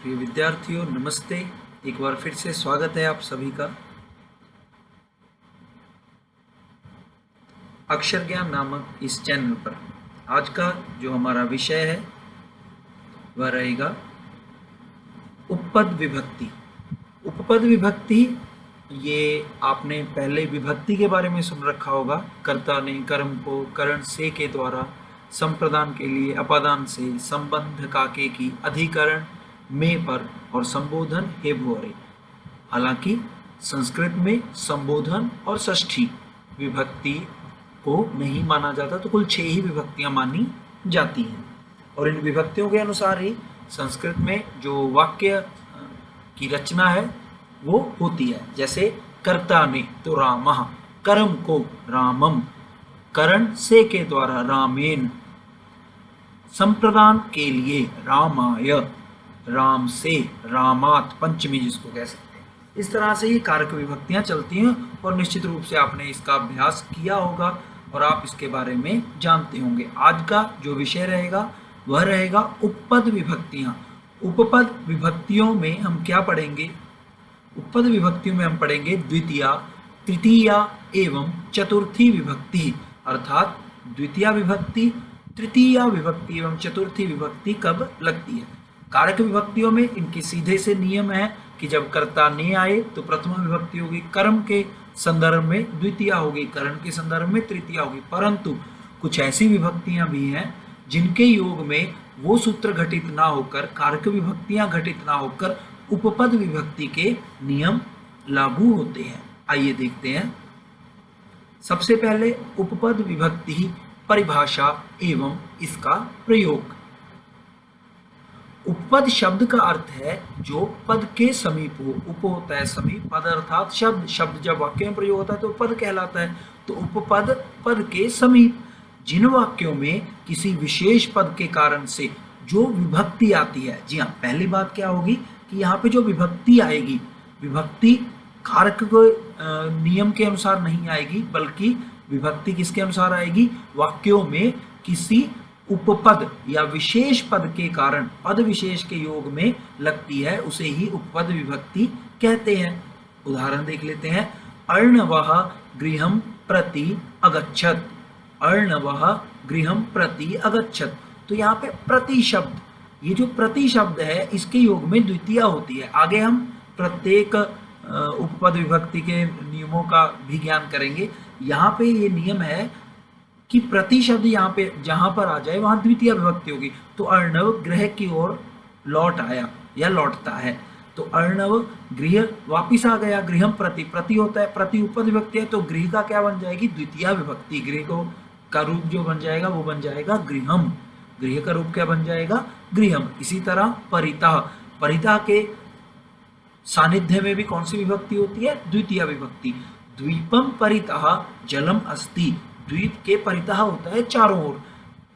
प्रिय विद्यार्थियों नमस्ते। एक बार फिर से स्वागत है आप सभी का अक्षर ज्ञान नामक इस चैनल पर। आज का जो हमारा विषय है वह रहेगा उपपद विभक्ति। उपपद विभक्ति ये आपने पहले विभक्ति के बारे में सुन रखा होगा। कर्ता ने कर्म को करण से के द्वारा संप्रदान के लिए अपादान से संबंध काके की अधिकरण में पर और संबोधन हे भोरे। हालांकि संस्कृत में संबोधन और षष्ठी विभक्ति को नहीं माना जाता, तो कुल 6 ही विभक्तियां मानी जाती हैं और इन विभक्तियों के अनुसार ही संस्कृत में जो वाक्य की रचना है वो होती है। जैसे कर्ता ने तो रामः, कर्म को रामम, करण से के द्वारा रामेन, संप्रदान के लिए रामाय, राम से रामात, पंचमी जिसको कह सकते हैं। इस तरह से ये कारक विभक्तियां चलती हैं और निश्चित रूप से आपने इसका अभ्यास किया होगा और आप इसके बारे में जानते होंगे। आज का जो विषय रहेगा वह रहेगा उपपद विभक्तियां। उपपद विभक्तियों में हम क्या पढ़ेंगे? उपपद विभक्तियों में हम पढ़ेंगे द्वितीया, तृतीया एवं चतुर्थी विभक्ति, अर्थात द्वितीया विभक्ति, तृतीया विभक्ति एवं चतुर्थी विभक्ति कब लगती है। कारक विभक्तियों में इनके सीधे से नियम है कि जब कर्ता ने आए तो प्रथमा विभक्ति होगी, कर्म के संदर्भ में द्वितीया होगी, करण के संदर्भ में तृतीया होगी। परंतु कुछ ऐसी विभक्तियां भी हैं जिनके योग में वो सूत्र घटित ना होकर, कारक विभक्तियां घटित ना होकर उपपद विभक्ति के नियम लागू होते हैं। आइए देखते हैं। सबसे पहले उपपद विभक्ति परिभाषा एवं इसका प्रयोग। उपपद शब्द का अर्थ है जो पद के समीप हो। उप होता है समीप, पद अर्थात शब्द। शब्द जब वाक्य में प्रयोग होता है तो पद कहलाता है। तो उपपद पद के समीप जिन वाक्यों में किसी विशेष पद के कारण से जो विभक्ति आती है। जी हाँ, पहली बात क्या होगी कि यहाँ पे जो विभक्ति आएगी, विभक्ति कारक को नियम के अनुसार नहीं आएगी, बल्कि विभक्ति किसके अनुसार आएगी? वाक्यों में किसी उपपद या विशेष पद के कारण, पद विशेष के योग में लगती है, उसे ही उपपद विभक्ति कहते हैं। उदाहरण देख लेते हैं। अर्णवः गृहं प्रति अगच्छत्, अर्णवः गृहं प्रति अगच्छत्। तो यहाँ पे प्रति शब्द, ये जो प्रति शब्द है इसके योग में द्वितीया होती है। आगे हम प्रत्येक उपपद विभक्ति के नियमों का भी ज्ञान करेंगे। यहाँ पे ये नियम है कि प्रति शब्द यहाँ पे जहां पर आ जाए वहां द्वितीय विभक्ति होगी। तो अर्णव गृह की ओर लौट आया या लौटता है, तो अर्णव गृह वापिस आ गया। गृहम प्रति, प्रति होता है प्रति उपपद विभक्ति है, तो गृह का क्या बन जाएगी? द्वितीय विभक्ति। गृह को का रूप जो बन जाएगा वो बन जाएगा गृहम। गृह का रूप क्या बन जाएगा? गृहम। इसी तरह परितः, परितः के सानिध्य में भी कौन सी विभक्ति होती है? द्वितीय विभक्ति। द्वीपम परितः जलम अस्ति, द्वीप के परितः होता है चारों ओर।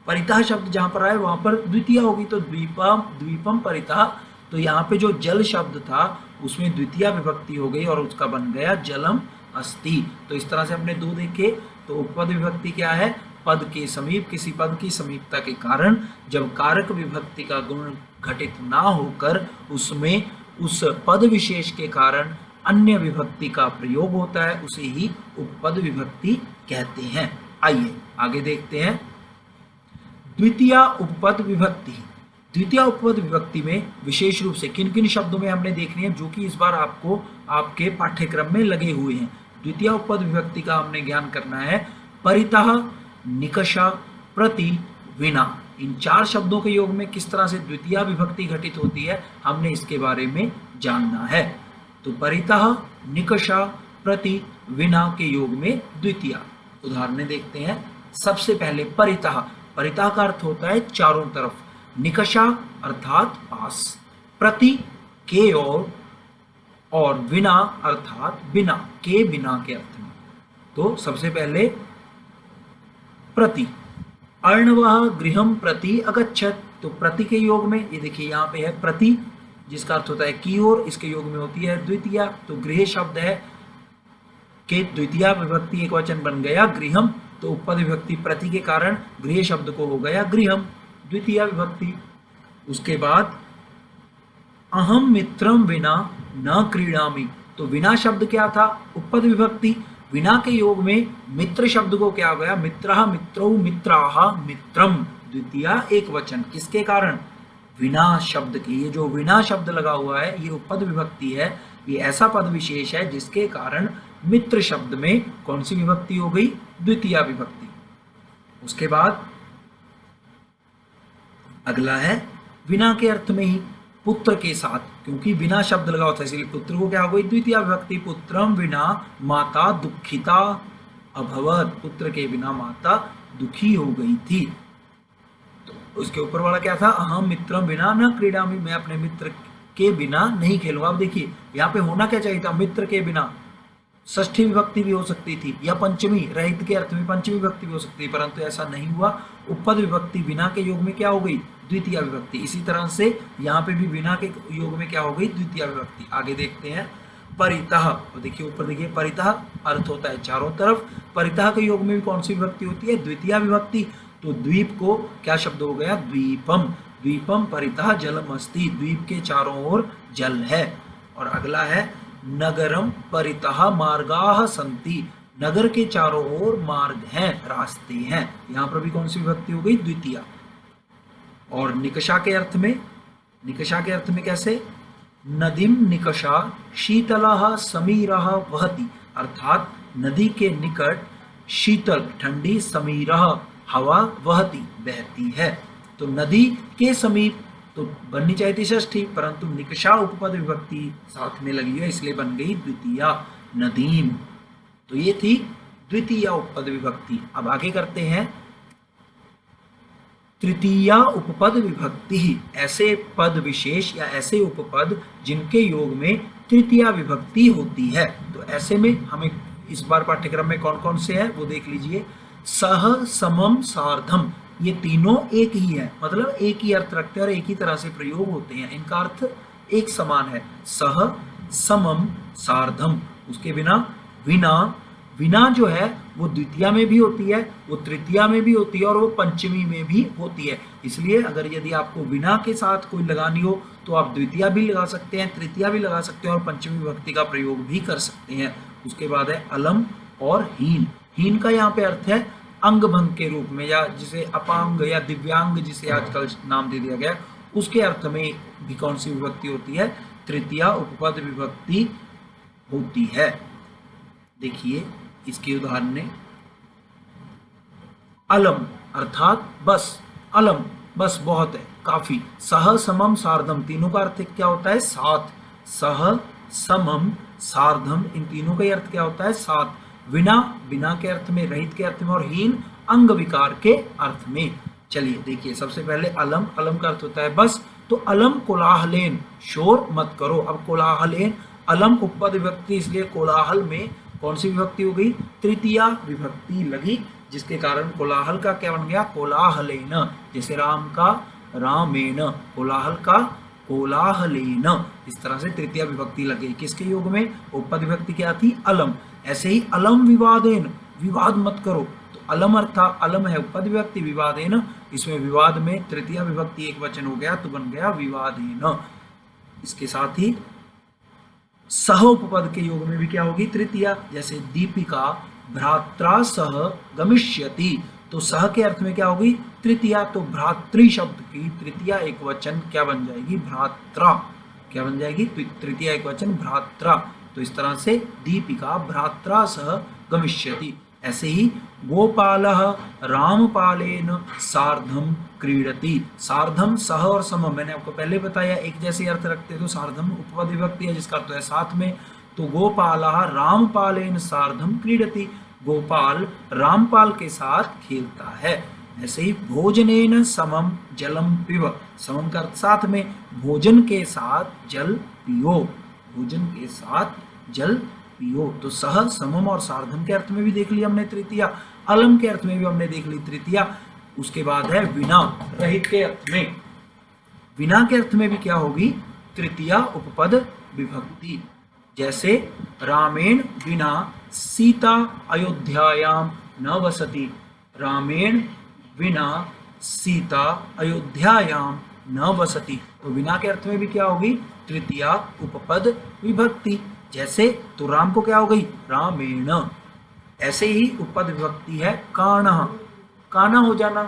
परितः शब्द जहां पर आए वहां पर द्वितीय होगी, तो द्वीपम, द्वीपम परितः। तो यहाँ पे जो जल शब्द था उसमें द्वितीय विभक्ति हो गई और उसका बन गया जलम अस्ति। तो इस तरह से हमने दो देखे। तो उपपद विभक्ति क्या है? पद के समीप, किसी पद की समीपता के कारण जब कारक विभक्ति का गुण घटित ना होकर उसमें उस पद विशेष के कारण अन्य विभक्ति का प्रयोग होता है, उसे ही उपपद विभक्ति कहते हैं। आइए आगे देखते हैं। द्वितीय उपपद विभक्ति। द्वितीय उपपद विभक्ति में विशेष रूप से किन किन शब्दों में हमने देखनी है, जो कि इस बार आपको आपके पाठ्यक्रम में लगे हुए हैं। द्वितीय उपपद विभक्ति का हमने ज्ञान करना है। परितः, निकषा, प्रति, विना, इन 4 शब्दों के योग में किस तरह से द्वितीय विभक्ति घटित होती है हमने इसके बारे में जानना है। तो परितः, निकषा, प्रति, विना के योग में द्वितीय। उदाहरण देखते हैं। सबसे पहले परितः। परितः का अर्थ होता है चारों तरफ। निकषा अर्थात पास, प्रति के और विना अर्थात बिना, के बिना के अर्थ में। तो सबसे पहले प्रति। अर्णवः गृहं प्रति अगच्छत्, तो प्रति के योग में ये देखिए यहाँ पे है प्रति, जिसका अर्थ होता है की ओर, इसके योग में होती है द्वितीया। तो गृह शब्द है के द्वितीय विभक्ति एक वचन बन गया गृहम, तो उपपद विभक्ति प्रति के कारण गृह शब्द को हो गया गृहम, द्वितीय विभक्ति। उसके बाद अहम मित्रम विना न क्रीडामि। तो विना शब्द क्या था? उपपद विभक्ति। विना के योग में मित्र शब्द को क्या हो गया? मित्रः मित्रौ मित्राः मित्रम, द्वितीया एक वचन। किसके कारण? विना शब्द के। ये जो विना शब्द लगा हुआ है ये उपपद विभक्ति है। ये ऐसा पद विशेष है जिसके कारण मित्र शब्द में कौन सी विभक्ति हो गई? द्वितीया विभक्ति। उसके बाद अगला है विना के अर्थ में ही पुत्र के साथ, क्योंकि बिना शब्द लगा होता है इसलिए पुत्र को क्या हो गई? द्वितीया विभक्ति। पुत्रम विना माता दुखिता अभवत, पुत्र के बिना माता दुखी हो गई थी। तो उसके ऊपर वाला क्या था? अहम मित्रम बिना न क्रीडामि, मैं अपने मित्र के बिना नहीं खेलूंगा। अब देखिए यहाँ पे होना क्या चाहिए था? मित्र के बिना। षष्ठी विभक्ति भी हो सकती थी या पंचमी, रहित के अर्थ में पंचमी विभक्ति भी हो सकती है, परंतु ऐसा नहीं हुआ। उपपद विभक्ति बिना के योग में क्या हो गई? द्वितीय विभक्ति। इसी तरह से यहाँ पे भी बिना के योग में क्या हो गई? द्वितीय विभक्ति। आगे देखते हैं परितः। तो देखिए ऊपर देखिए, परितः अर्थ होता है चारों तरफ। परितः के योग में भी कौन सी विभक्ति होती है? द्वितीय विभक्ति। तो द्वीप को क्या शब्द हो गया? द्वीपम। द्वीपम परितः जलम अस्ति, द्वीप के चारों ओर जल है। और अगला है नगरम परितः मार्गाः सन्ति, नगर के चारों ओर मार्ग हैं, रास्ते हैं। यहाँ पर भी कौन सी विभक्ति हो गई? द्वितीय। और निकषा के अर्थ में, निकषा के अर्थ में कैसे? नदीम निकषा शीतलः समीरः वहति, अर्थात नदी के निकट शीतल ठंडी समीरः हवा वहति बहती है। तो नदी के समीप तो बननी चाहिए थी षष्ठी, परंतु निकषा उपपद विभक्ति साथ में लगी है इसलिए बन गई द्वितीया, नदीम। तो ये थी द्वितीया उपपद विभक्ति। अब आगे करते हैं तृतीया उपपद विभक्ति, ऐसे पद विशेष या ऐसे उपपद जिनके योग में तृतीया विभक्ति होती है। तो ऐसे में हमें इस बार पाठ्यक्रम में कौन कौन से हैं वो देख लीजिए। सह समम सार्धम, ये तीनों एक ही है, मतलब एक ही अर्थ रखते हैं और एक ही तरह से प्रयोग होते हैं, इनका अर्थ एक समान है। सह समम सार्धम, उसके बिना विना, विना जो है वो द्वितीया में भी होती है, वो तृतीया में भी होती है और वो पंचमी में भी होती है। इसलिए अगर यदि आपको विना के साथ कोई लगानी हो तो आप द्वितीया भी लगा सकते हैं, तृतीया भी लगा सकते हैं और पंचमी विभक्ति का प्रयोग भी कर सकते हैं। उसके बाद है अलम और हीन। हीन का यहाँ पे अर्थ है अंग भंग के रूप में, या जिसे अपांग या दिव्यांग जिसे आजकल नाम दे दिया गया, उसके अर्थ में भी कौन सी विभक्ति होती है? तृतीया उपपद विभक्ति होती है। देखिए इसके उदाहरण ने अलम अर्थात बस, अलम बस बहुत है, काफी। सह समम सार्धम, तीनों का अर्थ क्या होता है? साथ। सह समम सार्धम, इन तीनों का अर्थ क्या होता है? साथ। विना, बिना के अर्थ में, रहित के अर्थ में, और हीन अंग विकार के अर्थ में। चलिए देखिए सबसे पहले अलम, अलम का अर्थ होता है बस। तो अलम कोलाहलेन, शोर मत करो। अब कोलाहलेन, अलम उपपद विभक्ति इसलिए कोलाहल में कौन सी विभक्ति हो गई? तृतीया विभक्ति लगी, जिसके कारण कोलाहल का क्या बन गया? कोलाहलेन। जैसे राम का रामेण, कोलाहल का कोलाहलेन, इस तरह से तृतीया विभक्ति लगी। किसके योग में? उपपद विभक्ति क्या थी? अलम। ऐसे ही अलम विवादेन, विवाद मत करो। तो अलम अर्थात अलम है उपपद विभक्ति, विवादेन इसमें विवाद में तृतीया विभक्ति एक वचन हो गया तो बन गया विवादेन। इसके साथ ही सह उपपद के योग में भी क्या होगी? तृतीया। जैसे दीपिका भ्रात्रा सह गमिष्यति, तो सह के अर्थ में क्या होगी? तृतीया। तो भ्रातृ शब्द की तृतीया एक वचन क्या बन जाएगी? भ्रात्रा। क्या बन जाएगी? तृतीया एक वचन भ्रात्रा। तो इस तरह से दीपिका भ्रात्रा सह गमिष्यति। ऐसे ही गोपालः रामपालेन सार्धम क्रीडति, सार्धम सह और सम, मैंने आपको पहले बताया एक जैसे अर्थ रखते तो सार्धम उपपद विभक्ति है जिसका अर्थ है साथ में। तो गोपालः रामपालेन सार्धम क्रीडति, गोपाल रामपाल के साथ खेलता है। ऐसे ही भोजनेन समम जलम पिब, समम का अर्थ साथ में, भोजन के साथ जल पियो, भोजन के साथ जल पियो। तो सह समम और सार्धम के अर्थ में भी देख लिया हमने तृतीया, अलम के अर्थ में भी हमने देख ली तृतीया। उसके बाद है विना, रहित के अर्थ में, विना के अर्थ में भी क्या होगी? तृतीया उपपद विभक्ति। जैसे रामेण विना सीता अयोध्यायाम न वसति, रामेण विना सीता अयोध्यायाम न वसति, तो विना के अर्थ में भी क्या होगी, तृतीया उपपद विभक्ति। जैसे तो राम को क्या हो गई, रामेण। ऐसे ही उपपद विभक्ति है काणः, काना हो जाना।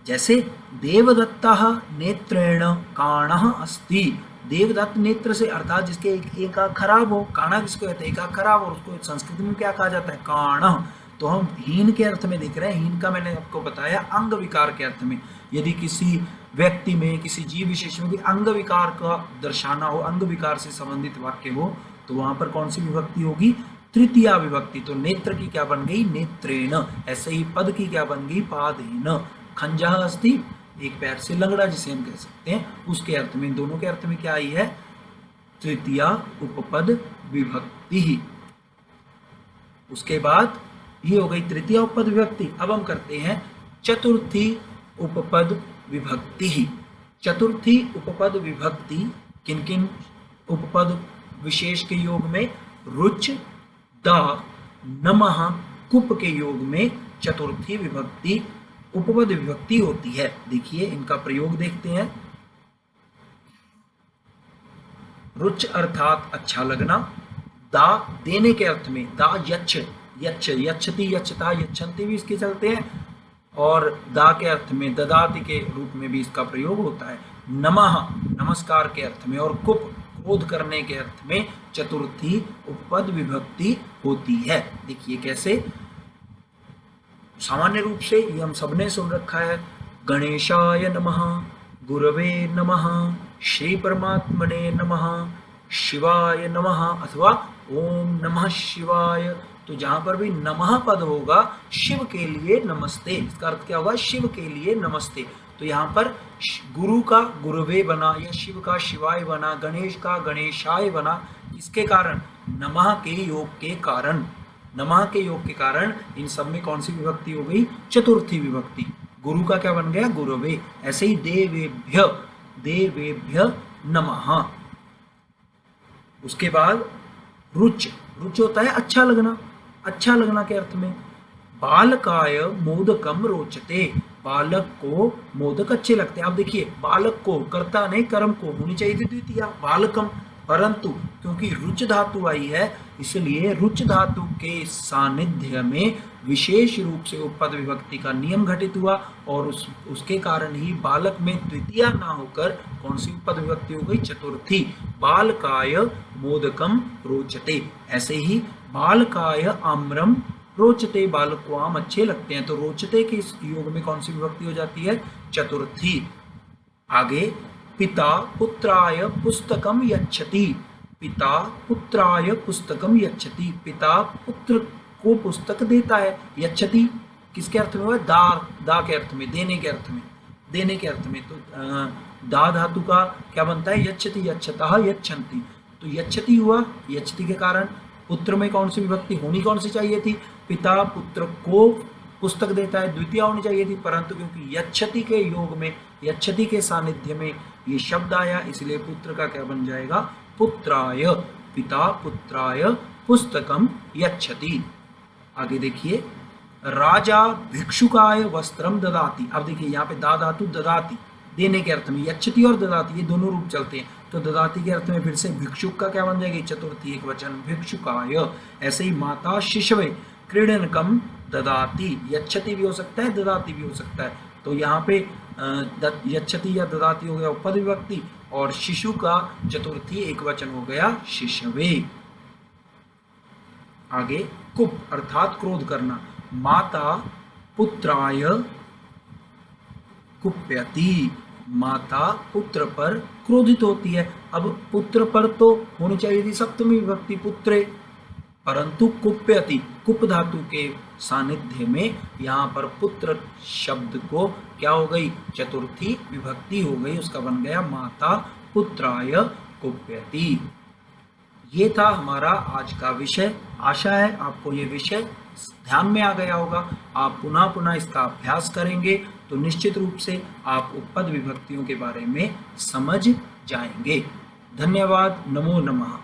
जैसे देवदत्तः नेत्रेण काणः अस्ति, देवदत्त नेत्र से अर्थात जिसके एक आंख खराब हो, काणा किसको कहते हैं, एक आंख खराब, और उसको संस्कृत में क्या कहा जाता है, काणः। तो हम हीन के अर्थ में देख रहे हैं, हीन का मैंने आपको बताया अंग विकार के अर्थ में। यदि किसी व्यक्ति में, किसी जीव विशेष में अंग विकार का दर्शाना हो, अंग विकार से संबंधित वाक्य हो, तो वहां पर कौन सी विभक्ति होगी, तृतीया विभक्ति। तो नेत्र की क्या बन गई, नेत्रेण। ऐसे ही पद की क्या बन गई, पादेन। खंजः अस्ति, एक पैर से लंगड़ा जिसे हम कह सकते हैं, उसके अर्थ में, दोनों के अर्थ में क्या आई है, तृतीया उपपद विभक्ति। उसके बाद ये हो गई तृतीया उपपद विभक्ति। अब हम करते हैं चतुर्थी उपपद विभक्ति। चतुर्थी उपपद विभक्ति किन किन उपपद विशेष के योग में, रुच, द, नमः, कुप के योग में चतुर्थी विभक्ति उपपद विभक्ति होती है। देखिए इनका प्रयोग देखते हैं। रुच अर्थात अच्छा लगना, दा देने के अर्थ में, दा यच्छ, यच्छ, यच्छति, यच्छता, यच्छन्ति भी इसके चलते हैं, और दा के अर्थ में ददाति के रूप में भी इसका प्रयोग होता है। नमः नमस्कार के अर्थ में, और कुप क्रोध करने के अर्थ में चतुर्थी उपपद विभक्ति होती है। देखिए कैसे, सामान्य रूप से ये हम सबने सुन रखा है, गणेशाय नमः, गुरवे नमः, श्री परमात्मने नमः, शिवाय नमः, अथवा ओम नमः शिवाय। तो जहां पर भी नमः पद होगा, शिव के लिए नमस्ते, इसका अर्थ क्या होगा, शिव के लिए नमस्ते। तो यहाँ पर गुरु का गुरवे बना, या शिव का शिवाय बना, गणेश का गणेशाय बना, इसके कारण, नमः के योग के कारण, नमः के योग के कारण इन सब में कौन सी विभक्ति हो गई, चतुर्थी विभक्ति। गुरु का क्या बन गया, गुरवे। ऐसे ही देवेभ्य, देवेभ्य नमः। उसके बाद रुच, रुच होता है अच्छा लगना, अच्छा लगना के अर्थ में, बालकाय मोदकम रोचते, बालक को मोदक अच्छे लगते हैं। अब देखिए बालक को, कर्ता ने कर्म को, होनी चाहिए थी द्वितीया बालकम, परंतु क्योंकि रुच धातु आई है, इसलिए रुच धातु के सानिध्य में विशेष रूप से उपपद विभक्ति का नियम घटित हुआ, और उसके कारण ही बालक में द्वितीया ना होकर कौन सी उपपद विभक्ति हो गई, चतुर्थी। बालकाय मोदकम रोचते। ऐसे ही बालकाय आम्रम रोचते, बालक को आम अच्छे लगते हैं, तो रोचते के इस योग में कौन सी विभक्ति हो जाती है, चतुर्थी। आगे पिता पुत्राय पुस्तकम यच्छति, पिता पुत्राय पुस्तकम यच्छति, पिता पुत्र को पुस्तक देता है। यच्छति किसके अर्थ में हुआ, दा, दा के अर्थ में, देने के अर्थ में, देने के अर्थ में। तो दा धातु का क्या बनता है, यच्छति, यच्छतः, यच्छन्ति। तो यच्छति हुआ, यच्छति के कारण पुत्र में कौन सी विभक्ति होनी, कौन सी चाहिए थी, पिता पुत्र को पुस्तक देता है, द्वितीय होनी चाहिए थी, परंतु क्योंकि यच्छति के योग में, यच्छति के सानिध्य में ये शब्द आया, इसलिए पुत्र का क्या बन जाएगा, पुत्राय, पिता पुत्राय पुस्तकम यच्छति। आगे देखिए, राजा भिक्षुकाय वस्त्रम ददाति। अब देखिए यहाँ पे दा धातु ददाति, देने के अर्थ में, यच्छति और ददाति ये दोनों रूप चलते हैं, तो ददाति के अर्थ में फिर से भिक्षुक का क्या बन जाएगी, चतुर्थी एक वचन, भिक्षुकाय। ऐसे ही माता शिशवे क्रीडनकम ददाति, यच्छति भी हो सकता है, ददाति भी हो सकता है। तो यहाँ पे यच्छति या ददाति हो गया उपपद विभक्ति, और शिशु का चतुर्थी एक वचन हो गया शिशवे। आगे कुप अर्थात क्रोध करना, माता पुत्राय कुप्यति, माता पुत्र पर क्रोधित होती है। अब पुत्र पर तो होनी चाहिए थी सप्तमी विभक्ति पुत्रे, परंतु कुप्यति, कुप धातु के सानिध्य में यहाँ पर पुत्र शब्द को क्या हो गई, चतुर्थी विभक्ति हो गई, उसका बन गया माता पुत्राय कुप्यति। ये था हमारा आज का विषय। आशा है आपको ये विषय ध्यान में आ गया होगा। आप पुनः पुनः इसका अभ्यास करेंगे तो निश्चित रूप से आप उपपद विभक्तियों के बारे में समझ जाएंगे। धन्यवाद। नमो नमः।